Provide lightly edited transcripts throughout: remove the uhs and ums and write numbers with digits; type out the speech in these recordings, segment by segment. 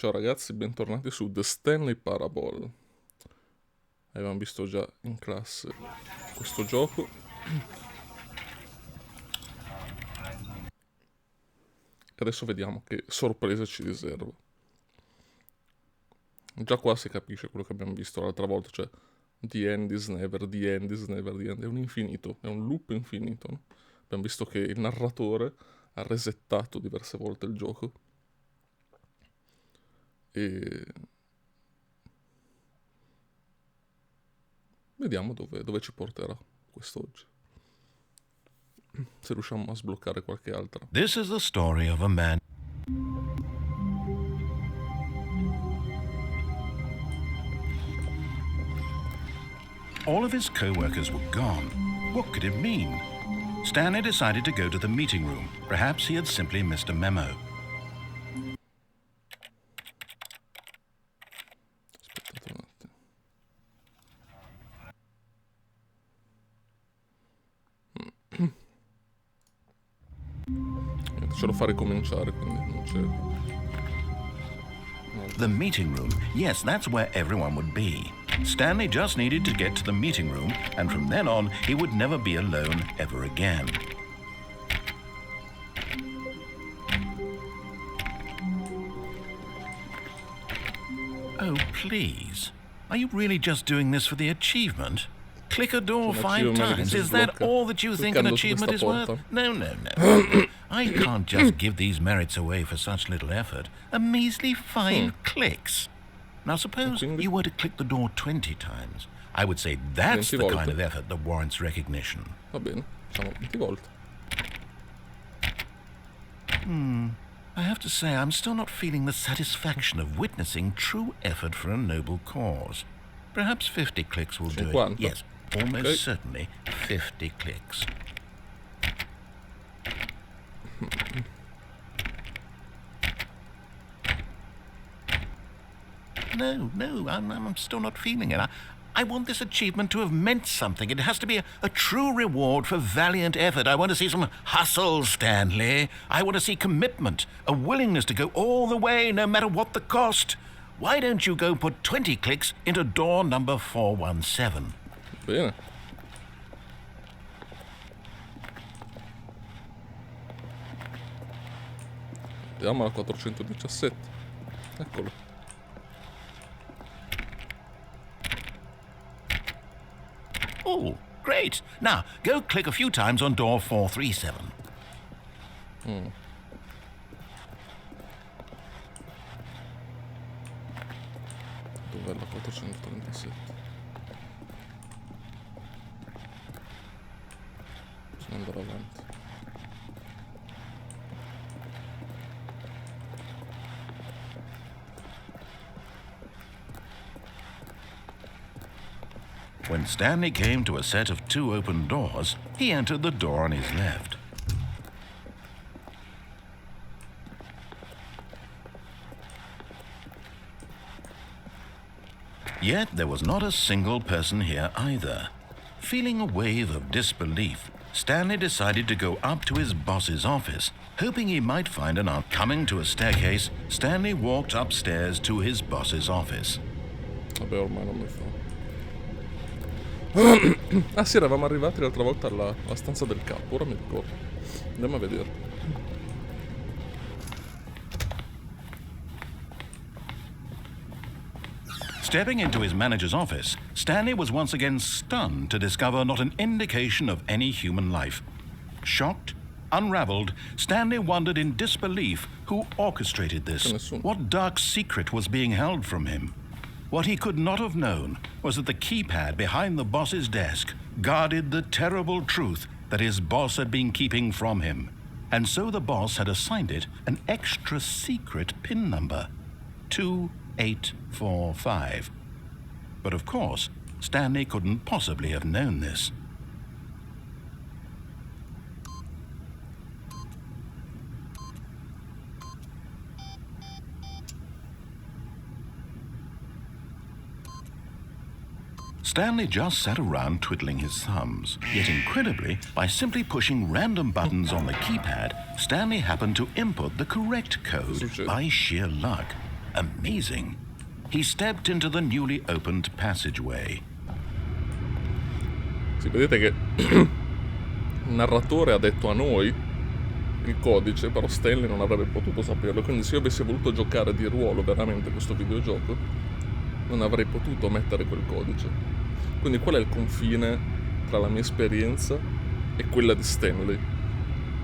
Ciao ragazzi, bentornati su The Stanley Parable. Avevamo visto già in classe questo gioco. E adesso vediamo che sorpresa ci riserva. Già qua si capisce quello che abbiamo visto l'altra volta, cioè the end is never, the end is never, the end. È un infinito, è un loop infinito, no? Abbiamo visto che il narratore ha resettato diverse volte il gioco. E vediamo dove ci porterà quest'oggi. Se riusciamo a sbloccare qualche altra. This is the story of a man. All of his co-workers were gone. What could it mean? Stanley decided to go to the meeting room. Perhaps he had simply missed a memo. Aspettate un attimo. Ce lo fa ricominciare, quindi non c'è. The meeting room. Yes, that's where everyone would be. Stanley just needed to get to the meeting room, and from then on, he would never be alone ever again. Oh, please. Are you really just doing this for the achievement? Click a door 5 times. Is that all that you think an achievement is worth? No, no, no. I can't just give these merits away for such little effort. A measly 5 clicks. Now suppose you were to click the door 20 times. I would say that's the kind of effort that warrants recognition. Va bene, facciamo 20 volte. I have to say, I'm still not feeling the satisfaction of witnessing true effort for a noble cause. Perhaps 50 clicks will do it. Yes, almost certainly 50 clicks. No, I'm still not feeling it. I want this achievement to have meant something. It has to be a true reward for valiant effort. I want to see some hustle, Stanley. I want to see commitment, a willingness to go all the way, no matter what the cost. Why don't you go put 20 clicks into door number 417? Bene. Andiamo alla 417. Eccolo. Oh, great. Now, go click a few times on door 437. Dov'è la 437? Bisogna andare avanti. When Stanley came to a set of 2 open doors, he entered the door on his left. Yet there was not a single person here either. Feeling a wave of disbelief, Stanley decided to go up to his boss's office, hoping he might find an answer. Coming to a staircase, Stanley walked upstairs to his boss's office. Vabbè, ormai non mi fa. Ah sì, eravamo arrivati l'altra volta alla stanza del capo, ora mi ricordo. Andiamo a vedere. Stepping into his manager's office, Stanley was once again stunned to discover not an indication of any human life. Shocked, unraveled, Stanley wondered in disbelief who orchestrated this. What dark secret was being held from him? What he could not have known was that the keypad behind the boss's desk guarded the terrible truth that his boss had been keeping from him. And so the boss had assigned it an extra secret PIN number, 2845. But of course, Stanley couldn't possibly have known this. Stanley just sat around twiddling his thumbs. Yet incredibly, by simply pushing random buttons on the keypad, Stanley happened to input the correct code by sheer luck. Amazing. He stepped into the newly opened passageway. Sì, vedete che il narratore ha detto a noi il codice, però Stanley non avrebbe potuto saperlo, quindi se io avessi voluto giocare di ruolo veramente questo videogioco, non avrei potuto mettere quel codice. Quindi qual è il confine tra la mia esperienza e quella di Stanley?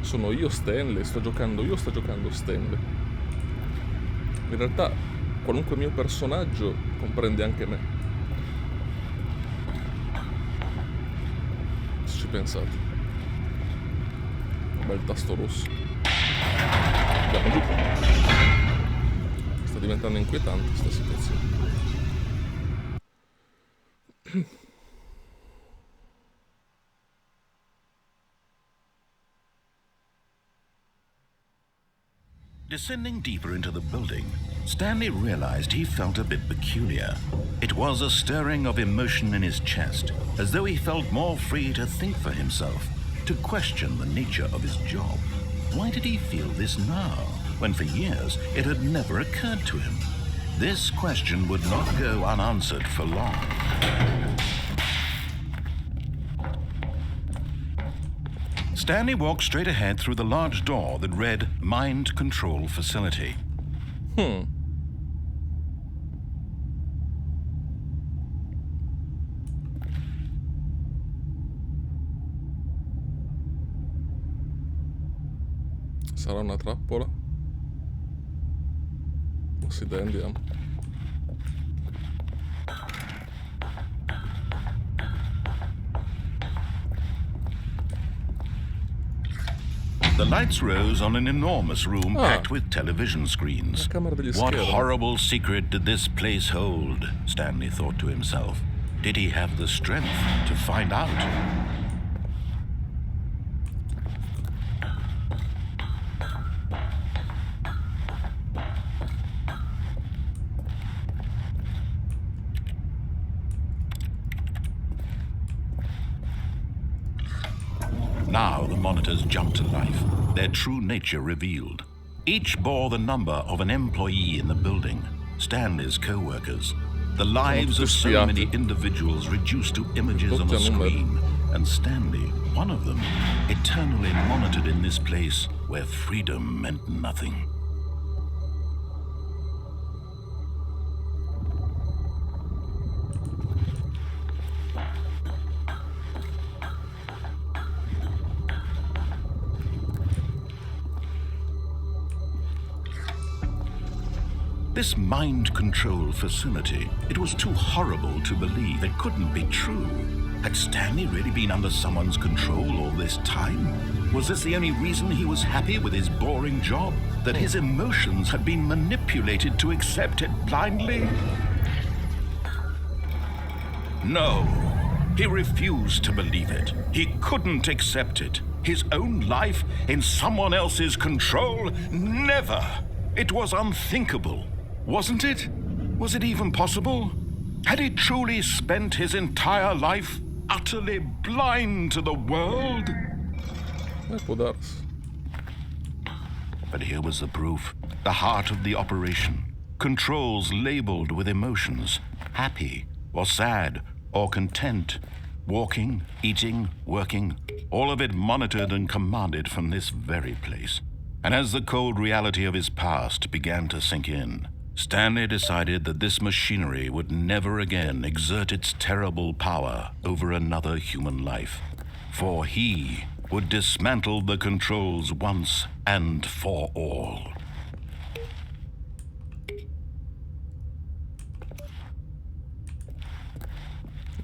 Sono io Stanley, sto giocando Stanley. In realtà qualunque mio personaggio comprende anche me, se ci pensate. Un bel tasto rosso. Andiamo giù. Sta diventando inquietante questa situazione. Descending deeper into the building, Stanley realized he felt a bit peculiar. It was a stirring of emotion in his chest, as though he felt more free to think for himself, to question the nature of his job. Why did he feel this now, when for years it had never occurred to him? This question would not go unanswered for long. Stanley walked straight ahead through the large door that read Mind Control Facility. Sarà una trappola? Ma sì, dai, andiamo. The lights rose on an enormous room packed with television screens. Camera degli What schermi. horrible secret did this place hold? Stanley thought to himself. Did he have the strength to find out? Now the monitors jumped to life, their true nature revealed. Each bore the number of an employee in the building, Stanley's co-workers. The lives of so many individuals reduced to images on a screen, and Stanley, one of them, eternally monitored in this place where freedom meant nothing. This mind control facility, it was too horrible to believe. It couldn't be true. Had Stanley really been under someone's control all this time? Was this the only reason he was happy with his boring job? That his emotions had been manipulated to accept it blindly? No, he refused to believe it. He couldn't accept it. His own life in someone else's control? Never! It was unthinkable. Wasn't it? Was it even possible? Had he truly spent his entire life utterly blind to the world? Può darsi. But here was the proof. The heart of the operation. Controls labeled with emotions. Happy, or sad, or content. Walking, eating, working. All of it monitored and commanded from this very place. And as the cold reality of his past began to sink in, Stanley decided that this machinery would never again exert its terrible power over another human life. For he would dismantle the controls once and for all.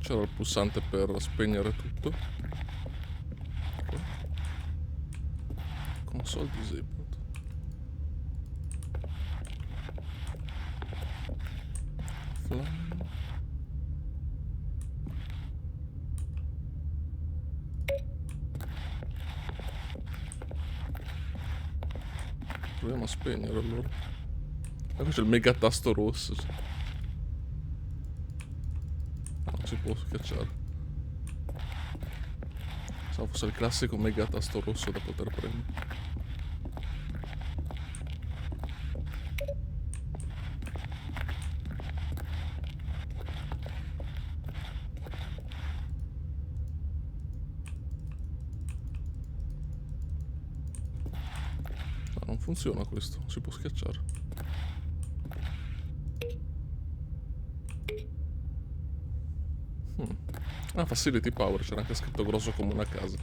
C'era il pulsante per spegnere tutto. Console disabled. Proviamo a spegnere allora. Ecco c'è il mega tasto rosso. Non si può schiacciare. Pensavo fosse il classico mega tasto rosso da poter premere. funziona questo, si può schiacciare. Ah, facility power, c'era anche scritto grosso come una casa.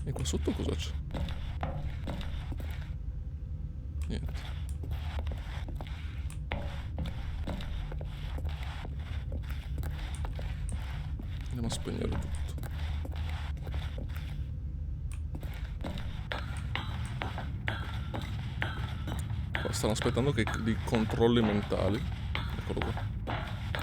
E qua sotto cosa c'è? Niente. Andiamo a spegnere tutto. Qua stanno aspettando che di controlli mentali. Eccolo qua.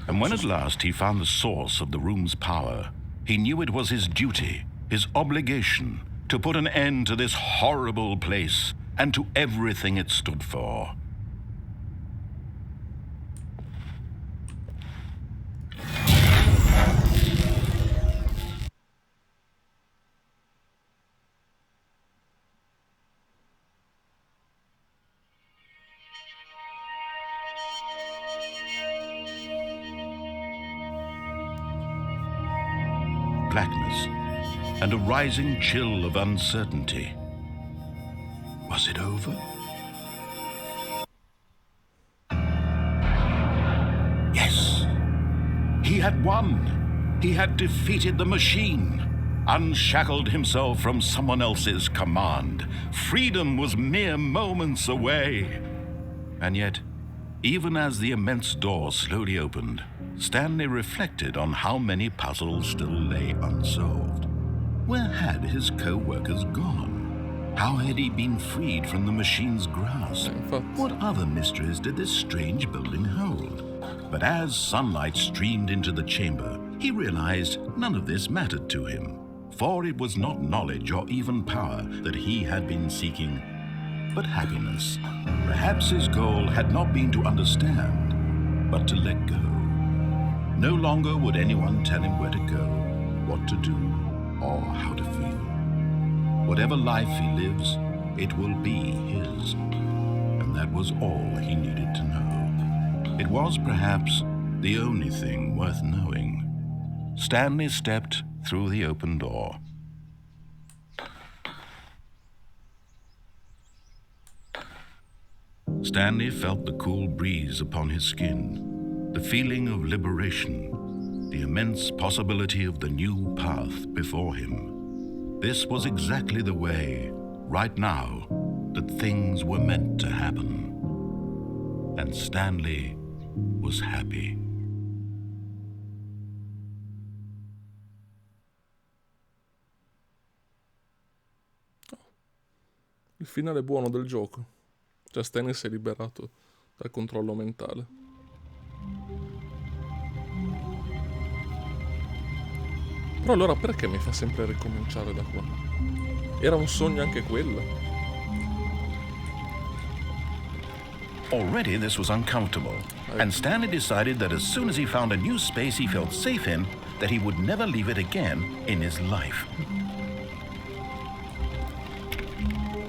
And when at last he found the source of the room's power, he knew it was his duty, his obligation, to put an end to this horrible place and to everything it stood for. Blackness and a rising chill of uncertainty. Was it over? Yes. He had won. He had defeated the machine, unshackled himself from someone else's command. Freedom was mere moments away. And yet, even as the immense door slowly opened, Stanley reflected on how many puzzles still lay unsolved. Where had his co-workers gone? How had he been freed from the machine's grasp? What other mysteries did this strange building hold? But as sunlight streamed into the chamber, he realized none of this mattered to him, for it was not knowledge or even power that he had been seeking, but happiness. Perhaps his goal had not been to understand, but to let go. No longer would anyone tell him where to go, what to do, or how to feel. Whatever life he lives, it will be his. And that was all he needed to know. It was perhaps the only thing worth knowing. Stanley stepped through the open door. Stanley felt the cool breeze upon his skin, the feeling of liberation, the immense possibility of the new path before him. This was exactly the way, right now, that things were meant to happen. And Stanley was happy. Il finale buono del gioco. Cioè Stanley si è liberato dal controllo mentale. Però allora perché mi fa sempre ricominciare da qua? Era un sogno anche quello? Already this was uncomfortable, and Stanley decided that as soon as he found a new space he felt safe in, that he would never leave it again in his life.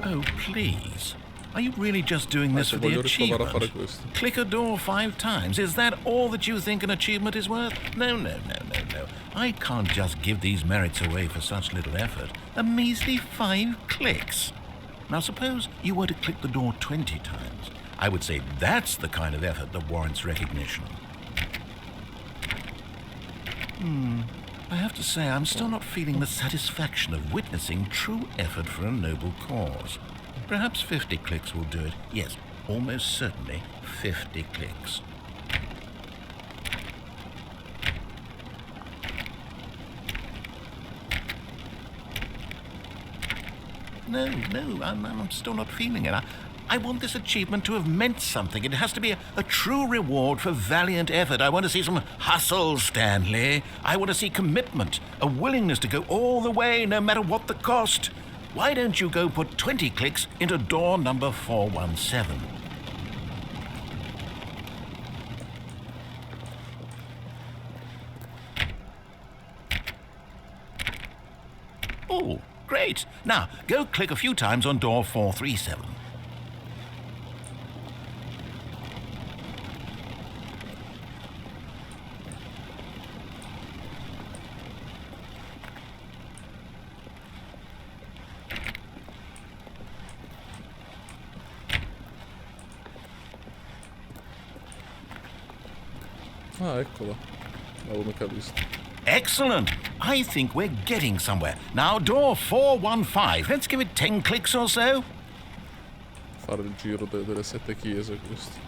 Oh, please. Are you really just doing this for the achievement? Click a door 5 times. Is that all that you think an achievement is worth? No. I can't just give these merits away for such little effort. A measly 5 clicks. Now suppose you were to click the door 20 times. I would say that's the kind of effort that warrants recognition. I have to say I'm still not feeling the satisfaction of witnessing true effort for a noble cause. Perhaps 50 clicks will do it. Yes, almost certainly 50 clicks. No, I'm still not feeling it. I want this achievement to have meant something. It has to be a true reward for valiant effort. I want to see some hustle, Stanley. I want to see commitment, a willingness to go all the way, no matter what the cost. Why don't you go put 20 clicks into door number 417? Oh, great. Now, go click a few times on door 437. Ah, eccola. L'avevo mica visto. Excellent. I think we're getting somewhere. Now, door 415. Let's give it 10 clicks or so. Fare il giro delle 7 chiese, questo.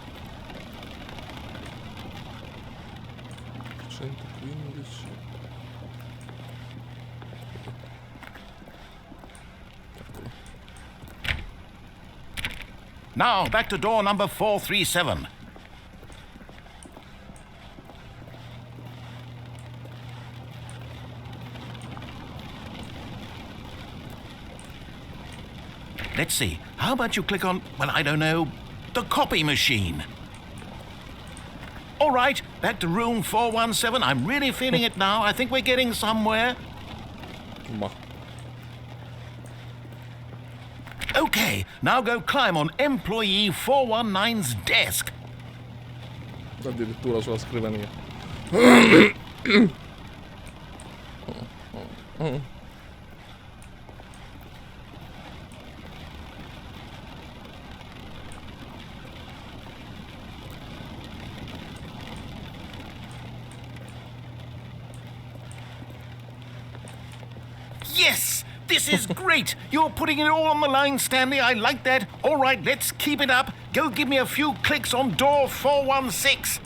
115. Eccolo. Now, back to door number 437. Let's see. How about you click on, well, I don't know, the copy machine? All right, back to room 417. I'm really feeling it now. I think we're getting somewhere. Ma. Okay, now go climb on employee 419's desk. Addirittura sulla scrivania. Yes, this is great. You're putting it all on the line, Stanley. I like that. All right, let's keep it up. Go give me a few clicks on door 416.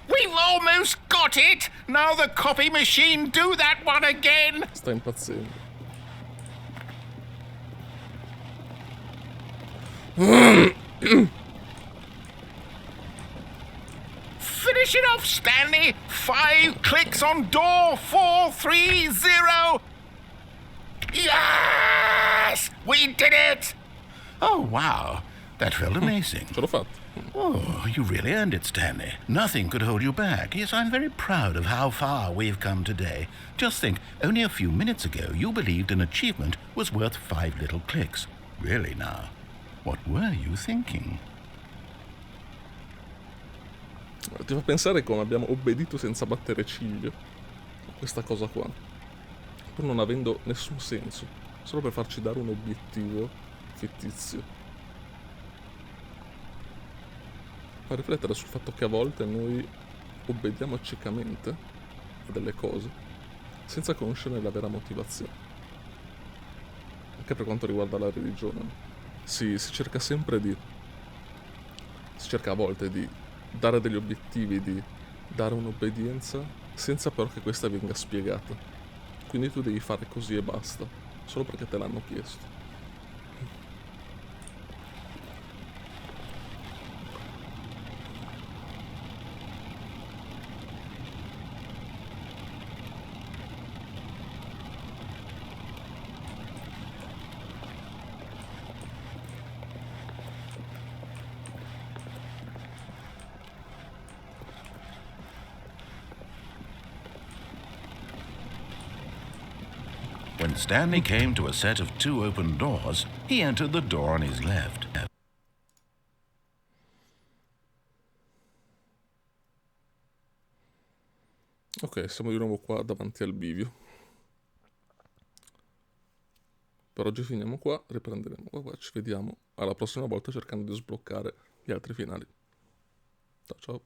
We've almost got it. Now the copy machine, do that one again. Sta impazzendo. Finish it off, Stanley. 5 clicks on door 430. Yes! We did it! Oh, wow. That felt amazing. Ce l'ho fatta. Oh, you really earned it, Stanley. Nothing could hold you back. Yes, I'm very proud of how far we've come today. Just think, only a few minutes ago you believed an achievement was worth 5 little clicks. Really now, what were you thinking? Ti fa pensare come abbiamo obbedito senza battere ciglio a questa cosa qua, pur non avendo nessun senso, solo per farci dare un obiettivo fittizio. Fa riflettere sul fatto che a volte noi obbediamo ciecamente a delle cose senza conoscerne la vera motivazione. Anche per quanto riguarda la religione, si cerca sempre di... si cerca a volte di dare degli obiettivi, di dare un'obbedienza senza però che questa venga spiegata. Quindi tu devi fare così e basta, solo perché te l'hanno chiesto. When Stanley came to a set of 2 open doors, he entered the door on his left. Ok, siamo di nuovo qua davanti al bivio. Per oggi finiamo qua, riprenderemo qua. Ci vediamo alla prossima volta cercando di sbloccare gli altri finali. Ciao ciao.